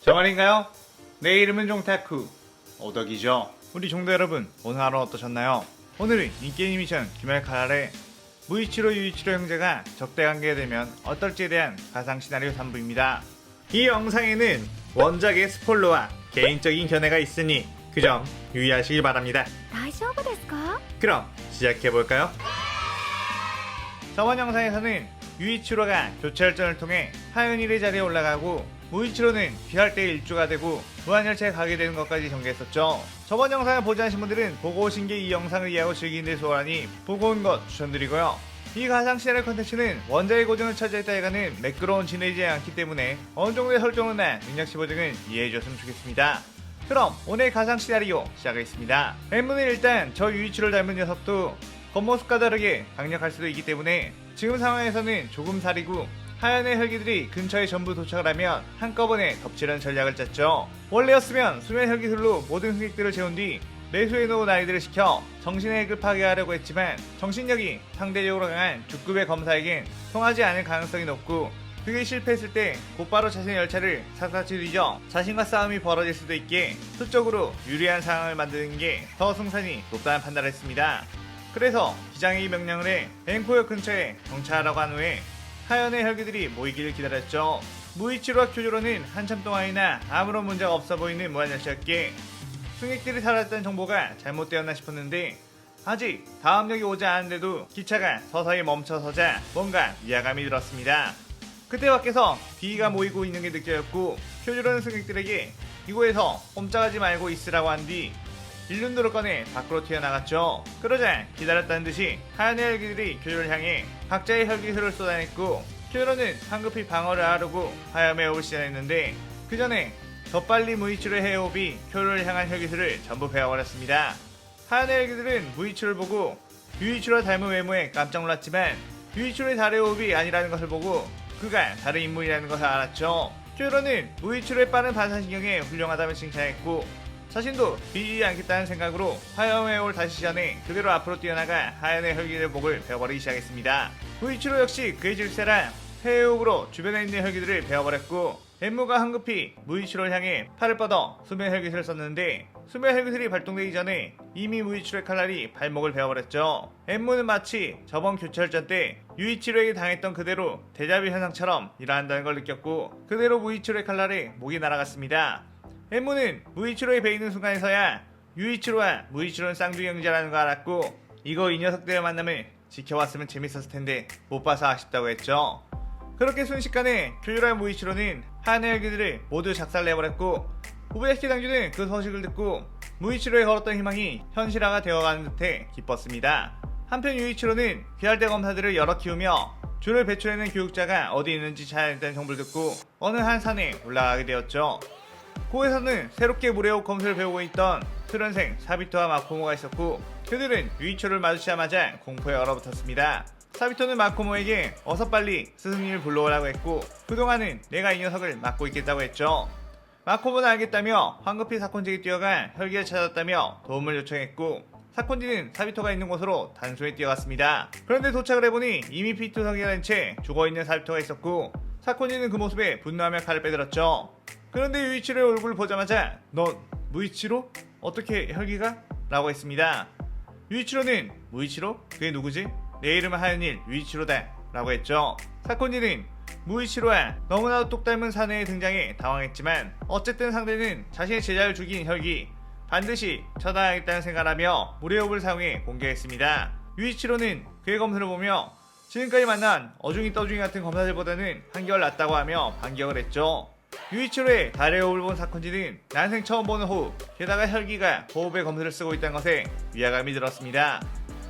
저 말인가요? 내 이름은 종타쿠 오덕이죠. 우리 종도 여러분, 오늘 하루 어떠셨나요? 오늘은 인기 애니메이션 귀멸칼날의 무이치로 유이치로 형제가 적대 관계가 되면 어떨지에 대한 가상 시나리오 3부입니다. 이 영상에는 원작의 스포일러와 개인적인 견해가 있으니 그 점 유의하시길 바랍니다. 大丈夫ですか? 그럼 시작해볼까요? 저번 영상에서는 유이치로가 교체혈전을 통해 하윤일의 자리에 올라가고 무이치로는 귀할 때 일주가 되고 무한열차에 가게 되는 것까지 전개했었죠. 저번 영상을 보지 않으신 분들은 보고 오신 게 이 영상을 이해하고 즐기는 데 소홀하니 보고 온 것 추천드리고요. 이 가상 시나리오 컨텐츠는 원작의 고증을 차지했다 해가는 매끄러운 진행이지 않기 때문에 어느 정도의 설정이나 능력 15등은 이해해 주셨으면 좋겠습니다. 그럼 오늘 가상 시나리오 시작하겠습니다. 엠문은 일단 저 유이치를 닮은 녀석도 겉모습과 다르게 강력할 수도 있기 때문에 지금 상황에서는 조금 사리고 하얀의 혈기들이 근처에 전부 도착을 하면 한꺼번에 덮치려는 전략을 짰죠. 원래였으면 수면 혈기술로 모든 승객들을 재운 뒤 매수해 놓은 아이들을 시켜 정신의 핵을 파괴하려고 했지만 정신력이 상대적으로 강한 주급의 검사에겐 통하지 않을 가능성이 높고 그게 실패했을 때 곧바로 자신의 열차를 샅샅이 뒤져 자신과 싸움이 벌어질 수도 있게 수적으로 유리한 상황을 만드는 게 더 승산이 높다는 판단을 했습니다. 그래서 기장이 명령을 해 앵코역 근처에 정차하라고 한 후에 하연의 혈기들이 모이기를 기다렸죠. 무이치로와 큐조로는 한참 동안이나 아무런 문제가 없어 보이는 무한열차였기에 승객들이 사라졌다는 정보가 잘못되었나 싶었는데 아직 다음역이 오지 않았는데도 기차가 서서히 멈춰서자 뭔가 위화감이 들었습니다. 그때 밖에서 비위가 모이고 있는 게 느껴졌고 큐조로는 승객들에게 이곳에서 꼼짝하지 말고 있으라고 한 뒤 일륜도를 꺼내 밖으로 튀어나갔죠. 그러자 기다렸다는 듯이 하얀의 혈기들이 큐조를 향해 각자의 혈기술을 쏟아냈고 큐조는 황급히 방어를 하려고 하염의 호흡을 시전했는데 그 전에 더 빨리 무이치로의 해호흡이 큐조를 향한 혈기술을 전부 베어버렸습니다. 하얀의 혈기들은 무이치로를 보고 유이치로와 닮은 외모에 깜짝 놀랐지만 유이치로의 달의 호흡이 아니라는 것을 보고 그가 다른 인물이라는 것을 알았죠. 큐조는 무이치로의 빠른 반사신경에 훌륭하다며 칭찬했고 자신도 비지지 않겠다는 생각으로 화염의 호흡을 다시 시전해 그대로 앞으로 뛰어나가 하얀의 혈기들의 목을 베어버리기 시작했습니다. 무이치로 역시 그의 질세라 해호흡으로 주변에 있는 혈기들을 베어버렸고 엠무가 황급히 무이치로를 향해 팔을 뻗어 수면 혈기술을 썼는데 수면 혈기술이 발동되기 전에 이미 무이치로의 칼날이 발목을 베어버렸죠. 엠무는 마치 저번 교체혈전 때 유이치로에게 당했던 그대로 데자뷰 현상처럼 일어난다는 걸 느꼈고 그대로 무이치로의 칼날에 목이 날아갔습니다. 엠무는 무이치로에 베이는 순간에서야 유이치로와 무이치로는 쌍둥이 형제라는 걸 알았고 이거 이 녀석들의 만남을 지켜봤으면 재밌었을 텐데 못 봐서 아쉽다고 했죠. 그렇게 순식간에 큐조와 무이치로는 하얀의 혈기들을 모두 작살내버렸고 후부야시키 당주는 그 소식을 듣고 무이치로에 걸었던 희망이 현실화가 되어가는 듯해 기뻤습니다. 한편 유이치로는 귀할대 검사들을 여러 키우며 줄을 배출해낸 교육자가 어디 있는지 찾아냈다는 정보를 듣고 어느 한 산에 올라가게 되었죠. 고에서는 새롭게 무례호 검술을 배우고 있던 트런생 사비토와 마코모가 있었고 그들은 유이치로를 마주치자마자 공포에 얼어붙었습니다. 사비토는 마코모에게 어서 빨리 스승님을 불러오라고 했고 그동안은 내가 이 녀석을 맡고 있겠다고 했죠. 마코모는 알겠다며 황급히 사콘지에 뛰어가 혈기를 찾았다며 도움을 요청했고 사콘지는 사비토가 있는 곳으로 단숨에 뛰어갔습니다. 그런데 도착을 해보니 이미 피투성이가 된 채 죽어있는 사비토가 있었고 사콘지는 그 모습에 분노하며 칼을 빼들었죠. 그런데 유이치로의 얼굴을 보자마자 너 무이치로? 어떻게 혈기가? 라고 했습니다. 유이치로는 무이치로? 그게 누구지? 내 이름은 하연일 유이치로다 라고 했죠. 사콘지는 무이치로와 너무나도 똑 닮은 사내의 등장에 당황했지만 어쨌든 상대는 자신의 제자를 죽인 혈기 반드시 처단하겠다는 생각하며 무례호흡을 사용해 공격했습니다. 유이치로는 그의 검술을 보며 지금까지 만난 어중이 떠중이 같은 검사들보다는 한결 낫다고 하며 반격을 했죠. 유이치로의 달의 호흡을 본 사콘지는 난생 처음 보는 호흡 게다가 혈기가 호흡의 검술을 쓰고 있다는 것에 위화감이 들었습니다.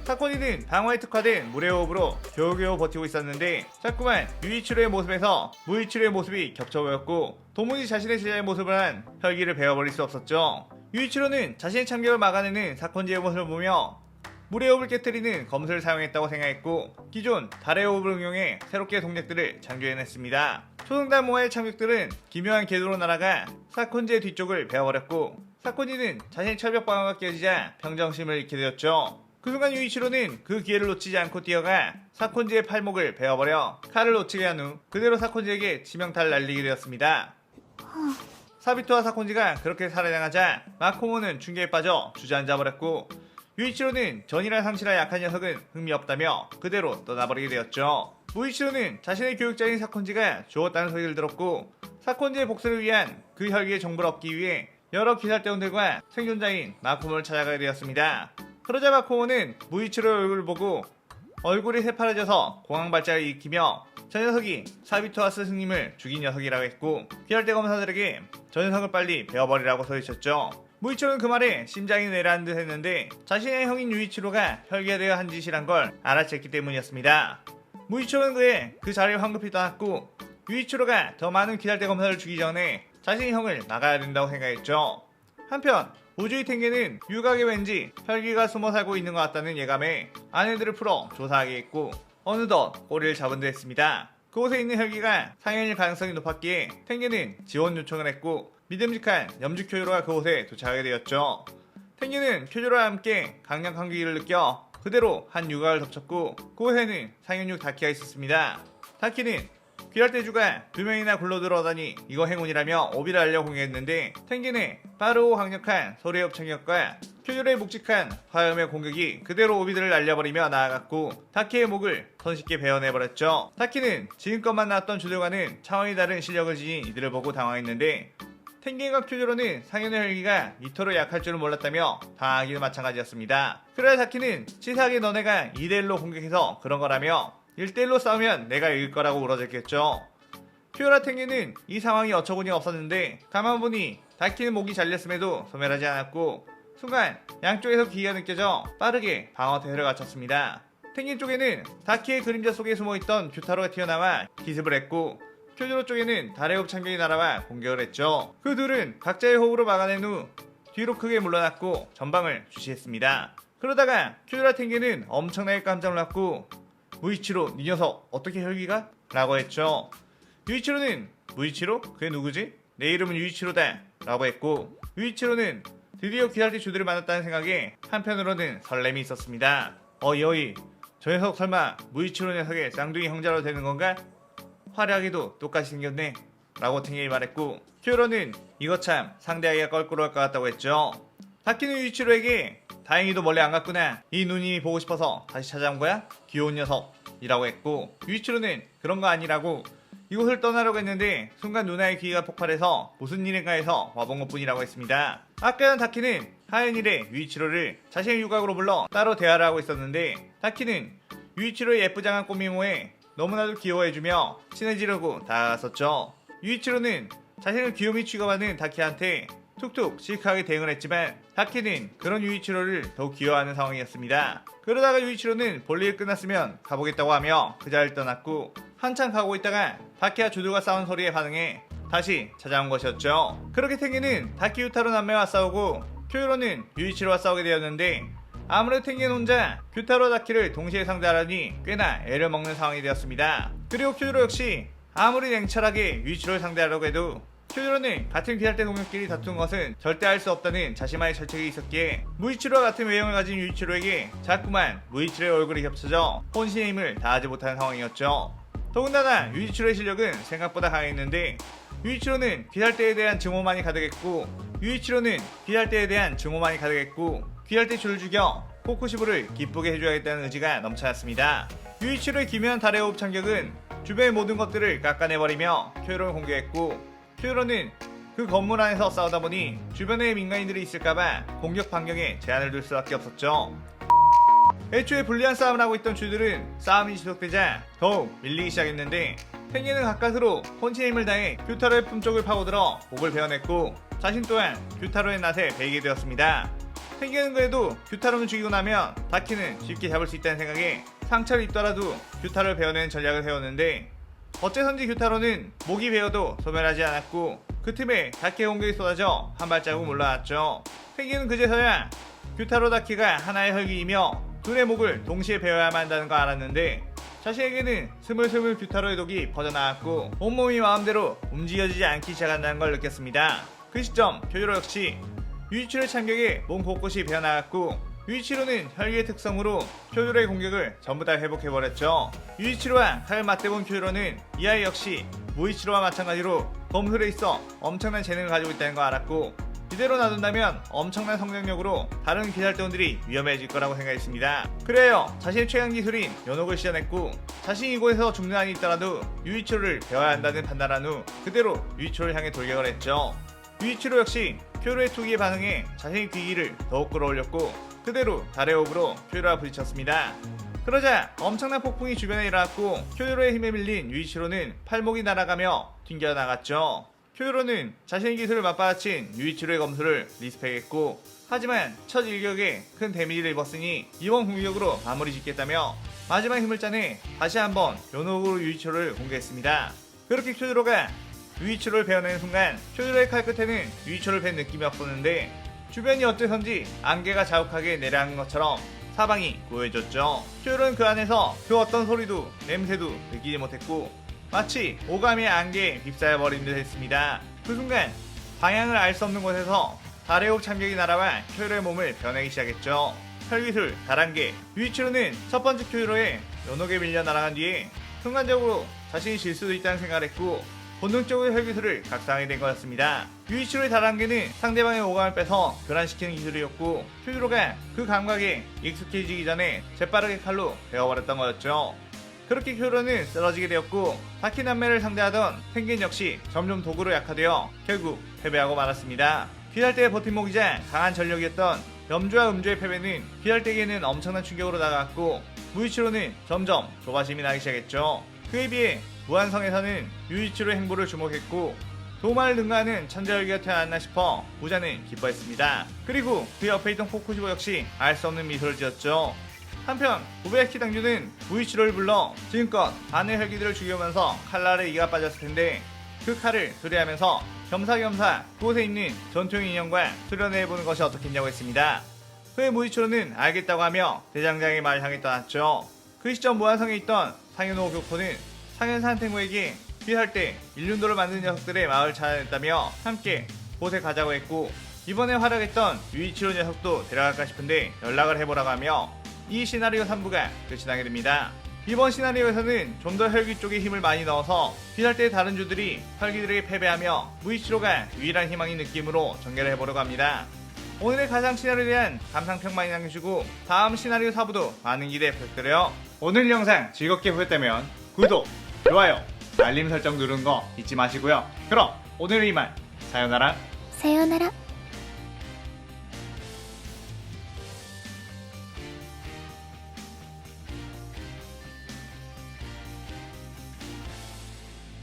사콘지는 방어에 특화된 무례호흡으로 겨우겨우 버티고 있었는데 자꾸만 유이치로의 모습에서 무이치로의 모습이 겹쳐 보였고 도무지 자신의 제자의 모습을 한 혈기를 베어버릴 수 없었죠. 유이치로는 자신의 참격을 막아내는 사콘지의 모습을 보며 무례호흡을 깨뜨리는 검술을 사용했다고 생각했고 기존 달의 호흡을 응용해 새롭게 동작들을 창조해냈습니다. 초승달 모아의 참격들은 기묘한 궤도로 날아가 사콘지의 뒤쪽을 베어버렸고 사콘지는 자신의 철벽 방어가 깨지자 평정심을 잃게 되었죠. 그 순간 유이치로는 그 기회를 놓치지 않고 뛰어가 사콘지의 팔목을 베어버려 칼을 놓치게 한 후 그대로 사콘지에게 치명타를 날리게 되었습니다. 사비토와 사콘지가 그렇게 살해당하자 마코모는 충격에 빠져 주저앉아 버렸고, 유이치로는 전이라 상시라 약한 녀석은 흥미 없다며 그대로 떠나버리게 되었죠. 무이치로는 자신의 교육자인 사콘지가 죽었다는 소리를 들었고, 사콘지의 복수를 위한 그 혈기의 정보를 얻기 위해 여러 기사대원들과 생존자인 마코모를 찾아가게 되었습니다. 그러자 마코모는 무이치로의 얼굴을 보고 얼굴이 새파래져서 공황 발작을 일으키며 저 녀석이 사비토와 스승님을 죽인 녀석이라고 했고, 귀할대 검사들에게 저 녀석을 빨리 베어버리라고 소리쳤죠. 무이치로는 그 말에 심장이 내려앉은 듯 했는데 자신의 형인 유이치로가 혈기화되어 한 짓이란 걸 알아챘기 때문이었습니다. 무이치로는 그의 그 자리를 황급히 떠났고, 유이치로가 더 많은 귀할대 검사를 죽이기 전에 자신의 형을 막아야 된다고 생각했죠. 한편 우주의 탱게는 유각에 왠지 혈기가 숨어 살고 있는 것 같다는 예감에 아내들을 풀어 조사하게 했고, 어느덧 꼬리를 잡은 듯 했습니다. 그곳에 있는 혈기가 상현일 가능성이 높았기에 탱게는 지원 요청을 했고, 믿음직한 염주 쿄조로가 그곳에 도착하게 되었죠. 탱게는 쿄조로와 함께 강력한 기를 느껴 그대로 한 유각을 덮쳤고, 그곳에는 상현육 다키가 있었습니다. 다키는 귀할대주가 2명이나 굴러들어오다니 이거 행운이라며 오비를 알려 공격했는데, 탱겐의 빠르고 강력한 소리의 협착력과 쿄조로의 묵직한 화염의 공격이 그대로 오비들을 날려버리며 나아갔고, 다키의 목을 손쉽게 베어내버렸죠. 다키는 지금껏만 나왔던 주들과는 차원이 다른 실력을 지닌 이들을 보고 당황했는데, 탱겐과 쿄조로는 상현의 혈기가 이토록 약할 줄은 몰랐다며 당하기도 마찬가지였습니다. 그러자 다키는 치사하게 너네가 2대1로 공격해서 그런 거라며 1대1로 싸우면 내가 이길 거라고 울어댔겠죠. 쿄조라 탱겐은 이 상황이 어처구니 없었는데 가만 보니 다키는 목이 잘렸음에도 소멸하지 않았고, 순간 양쪽에서 기가 느껴져 빠르게 방어 태세를 갖췄습니다. 탱겐 쪽에는 다키의 그림자 속에 숨어있던 규타로가 튀어나와 기습을 했고, 쿄조로 쪽에는 달의 흡창경이 날아와 공격을 했죠. 그 둘은 각자의 호흡으로 막아낸 후 뒤로 크게 물러났고 전방을 주시했습니다. 그러다가 쿄조라 탱겐은 엄청나게 깜짝 놀랐고, 무이치로 이 녀석 어떻게 혈기가? 라고 했죠. 유이치로는 무이치로? 그게 누구지? 내 이름은 유이치로다 라고 했고, 유이치로는 드디어 귀할대 주들을 만났다는 생각에 한편으로는 설렘이 있었습니다. 여이 저 녀석 설마 무이치로 녀석의 쌍둥이 형제로 되는 건가? 화려하게도 똑같이 생겼네 라고 탱겐이 말했고, 쿄조로는 이거 참 상대하기가 껄끄러울 것 같다고 했죠. 다키는 유이치로에게 다행히도 멀리 안 갔구나, 이 누님이 보고 싶어서 다시 찾아온 거야? 귀여운 녀석 이라고 했고, 유이치로는 그런 거 아니라고 이곳을 떠나려고 했는데 순간 누나의 귀가 폭발해서 무슨 일인가 해서 와본 것 뿐이라고 했습니다. 아까는 다키는 하연일의 유이치로를 자신의 유각으로 불러 따로 대화를 하고 있었는데, 다키는 유이치로의 예쁘장한 꽃미모에 너무나도 귀여워해주며 친해지려고 다가갔었죠. 유이치로는 자신을 귀요미 취급하는 다키한테 툭툭 실크하게 대응을 했지만, 다키는 그런 유이치로를 더욱 귀여워하는 상황이었습니다. 그러다가 유이치로는 볼일 끝났으면 가보겠다고 하며 그 자리를 떠났고, 한참 가고 있다가 다키와 주두가 싸운 소리에 반응해 다시 찾아온 것이었죠. 그렇게 탱겐은 다키 유타로 남매와 싸우고, 쿄조로는 유이치로와 싸우게 되었는데, 아무래도 탱겐 혼자 규타로 다키를 동시에 상대하려니 꽤나 애를 먹는 상황이 되었습니다. 그리고 쿄조로 역시 아무리 냉철하게 유이치로를 상대하려고 해도 쿄조로는 같은 귀할대 동료끼리 다툰 것은 절대 할 수 없다는 자신만의 철칙이 있었기에 무이치로와 같은 외형을 가진 유이치로에게 자꾸만 무이치로의 얼굴이 겹쳐져 혼신의 힘을 다하지 못하는 상황이었죠. 더군다나 유이치로의 실력은 생각보다 강했는데, 유이치로는 귀할대에 대한 증오만이 가득했고, 귀할대 줄을 죽여 코쿠시부를 기쁘게 해줘야겠다는 의지가 넘쳐났습니다. 유이치로의 기묘한 달의 호흡 참격은 주변의 모든 것들을 깎아내버리며 쿄조로를 공격했고, 쿄조로는 그 건물 안에서 싸우다 보니 주변에 민간인들이 있을까봐 공격 반경에 제한을 둘 수밖에 없었죠. 애초에 불리한 싸움을 하고 있던 주들은 싸움이 지속되자 더욱 밀리기 시작했는데, 탱겐은 가까스로 혼신의 힘을 다해 규타로의 품쪽을 파고들어 목을 베어냈고, 자신 또한 규타로의 낫에 베이게 되었습니다. 탱겐은 그래도 규타로는 죽이고 나면 다키는 쉽게 잡을 수 있다는 생각에 상처를 입더라도 규타로를 베어내는 전략을 세웠는데, 어째선지 규타로는 목이 베어도 소멸하지 않았고, 그 틈에 다키의 공격이 쏟아져 한 발자국 물러났죠. 탱겐은 그제서야 규타로 다키가 하나의 혈기이며 둘의 목을 동시에 베어야만 한다는 걸 알았는데, 자신에게는 스물스물 규타로의 독이 퍼져나왔고 온몸이 마음대로 움직여지지 않기 시작한다는 걸 느꼈습니다. 그 시점 쿄조로 역시 유이치로의 참격에 몸 곳곳이 베어나갔고, 유이치로는 혈기의 특성으로 쿄조로의 공격을 전부 다 회복해버렸죠. 유이치로와 칼을 맞대본 쿄조로는 이 아이 역시 무이치로와 마찬가지로 검술에 있어 엄청난 재능을 가지고 있다는 걸 알았고, 이대로 놔둔다면 엄청난 성장력으로 다른 비살대원들이 위험해질 거라고 생각했습니다. 그래요, 자신의 최강 기술인 연옥을 시전했고, 자신이 이곳에서 죽는 한이 있더라도 유이치로를 배워야 한다는 판단한 후 그대로 유이치로를 향해 돌격을 했죠. 유이치로 역시 쿄로의 투기에 반응해 자신의 뒤기를 더욱 끌어올렸고, 그대로 달의 호흡으로 쿄로와 부딪혔습니다. 그러자 엄청난 폭풍이 주변에 일어났고, 쿄요로의 힘에 밀린 유이치로는 팔목이 날아가며 튕겨나갔죠. 쿄요로는 자신의 기술을 맞받아친 유이치로의 검술을 리스펙했고, 하지만 첫 일격에 큰 데미지를 입었으니 이번 공격으로 마무리 짓겠다며 마지막 힘을 짜내 다시 한번 연옥으로 유이치로를 공격했습니다. 그렇게 쿄요로가 유이치로를 베어내는 순간 쿄요로의 칼 끝에는 유이치로를 벤 느낌이 없었는데, 주변이 어째선지 안개가 자욱하게 내려앉은 것처럼 사방이 고요해졌죠. 쿄요로는 그 안에서 그 어떤 소리도 냄새도 느끼지 못했고, 마치 오감의 안개에 휩싸여버린 듯 했습니다. 그 순간 방향을 알 수 없는 곳에서 달의 호흡 참격이 날아와 쿄요로의 몸을 변하기 시작했죠. 혈기술, 달안개. 유이치로는 첫 번째 쿄요로의 연옥에 밀려 날아간 뒤에 순간적으로 자신이 질 수도 있다는 생각을 했고, 본능적으로 혈기술을 각성하게 된 거였습니다. 유이치로의 달안개는 상대방의 오감을 빼서 교란시키는 기술이었고, 쿄요로가 그 감각에 익숙해지기 전에 재빠르게 칼로 베어버렸던 거였죠. 그렇게 쿄요로는 쓰러지게 되었고, 다키 남매를 상대하던 펭귄 역시 점점 도구로 약화되어 결국 패배하고 말았습니다. 비살대의 버팀목이자 강한 전력이었던 염주와 음주의 패배는 비살대에게는 엄청난 충격으로 다가왔고, 무이치로는 점점 조바심이 나기 시작했죠. 그에 비해 무한성에서는 유이치로의 행보를 주목했고, 도마를 능가하는 천재열기가 태어났나 싶어 부자는 기뻐했습니다. 그리고 그 옆에 있던 코쿠시보 역시 알 수 없는 미소를 지었죠. 한편 우베야키 당주는 무이치로를 불러 지금껏 반의 혈기들을 죽여오면서 칼날에 이가 빠졌을 텐데, 그 칼을 수리하면서 겸사겸사 그곳에 있는 전투용 인형과 수련해보는 것이 어떻겠냐고 했습니다. 후에 무이치로는 알겠다고 하며 대장장의 말을 향해 떠났죠. 그 시점 무한성에 있던 상현호 교포는 상현사 한탱구에게 피할 때 일륜도를 만든 녀석들의 마을을 찾아냈다며 함께 곳에 가자고 했고, 이번에 활약했던 유이치로 녀석도 데려갈까 싶은데 연락을 해보라고 하며 이 시나리오 3부가 끝이 나게 됩니다. 이번 시나리오에서는 좀 더 혈기 쪽에 힘을 많이 넣어서 피할 때 다른 주들이 혈기들에게 패배하며 무이치로가 유일한 희망인 느낌으로 전개를 해보려고 합니다. 오늘의 가상 시나리오에 대한 감상평 많이 남겨주시고 다음 시나리오 4부도 많은 기대 부탁드려요. 오늘 영상 즐겁게 보셨다면 구독, 좋아요, 알림 설정 누르는 거 잊지 마시고요. 그럼 오늘은 이만 사요나라.さようなら。